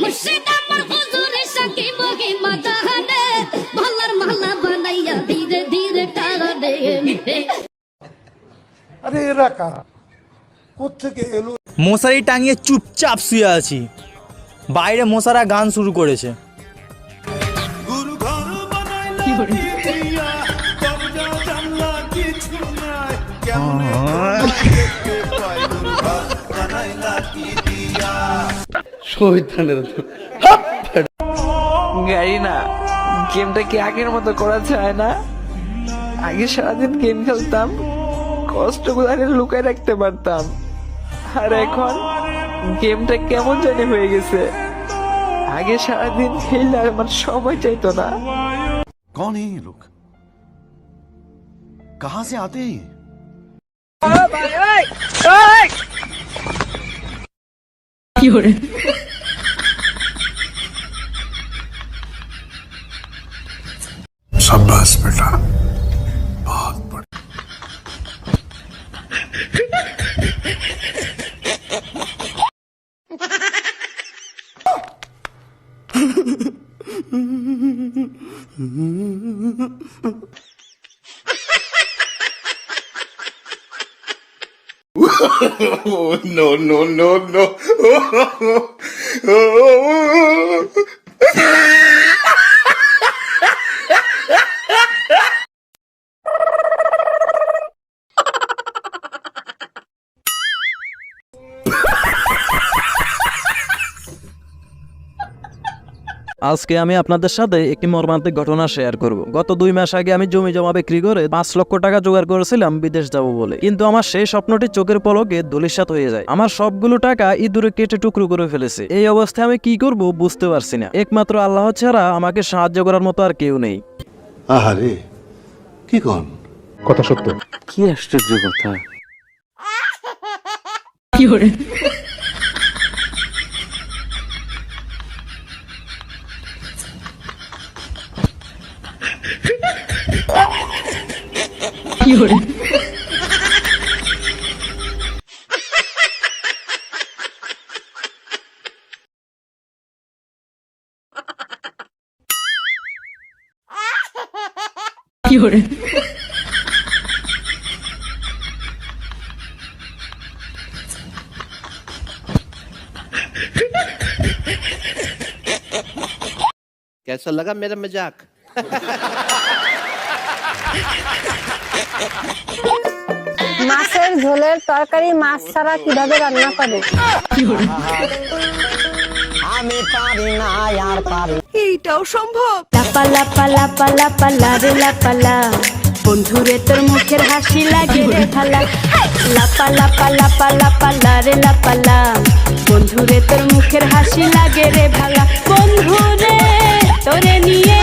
মুর্শিদ আমার হুজুরের সাকি মহি মাদানে ভালার মালা বানাইয়া ধীরে ধীরে টানে। আরে এরা কারা, কোত্থেকে এলো? মশারি টাঙিয়ে চুপচাপ শুয়ে আছি, বাইরে মশারা গান শুরু করেছে। গাড়ি না, গেমটা কি আগের মতো করা যায় না? আগে সারাদিন গেম খেলতাম, কষ্টগুলো আগে লুকায় রাখতে পারতাম, আর এখন গেমটা কেমন জানি হয়ে গেছে। আগে সারাদিন খেললে আর আমার সময় চাইতো না। कौन है ये लोग, कहां से आते हैं? शाबाश बेटा, बहुत बढ़िया। No, no, no, no. আজকে আমি আপনাদের সাথে একটি মর্মান্তিক ঘটনা শেয়ার করব। গত 2 মাস আগে আমি জমি জমা বিক্রি করে 5 লক্ষ টাকা জোগাড় করেছিলাম বিদেশ যাব বলে, কিন্তু আমার সেই স্বপ্নটি চোখের পলকে ধূলিসাৎ হয়ে যায়। আমার সবগুলো টাকা ইঁদুরে কেটে টুকরো করে ফেলেছে। এই অবস্থায় আমি কি করব বুঝতে পারছি না। একমাত্র আল্লাহ ছাড়া আমাকে সাহায্য করার মতো আর কেউ নেই। আহারে কি কোন কথা সত্য। কি আশ্চর্য কথা! कैसा लगा मेरा मजाक? মাছের ঝোলের তরকারি মাছ ছাড়া কিভাবে রান্না করে? আমি পারি না আর পারি। এইটাও সম্ভব? লাপা লাপা লাপা লাপা লারে লাপালা বন্ধুরে তোর মুখের হাসি লাগে রে ভালা। লাপা লাপা লাপা লাপা লারে লাপালা বন্ধুরে তোর মুখের হাসি লাগে রে ভালা। বন্ধুরে তোরে নিয়ে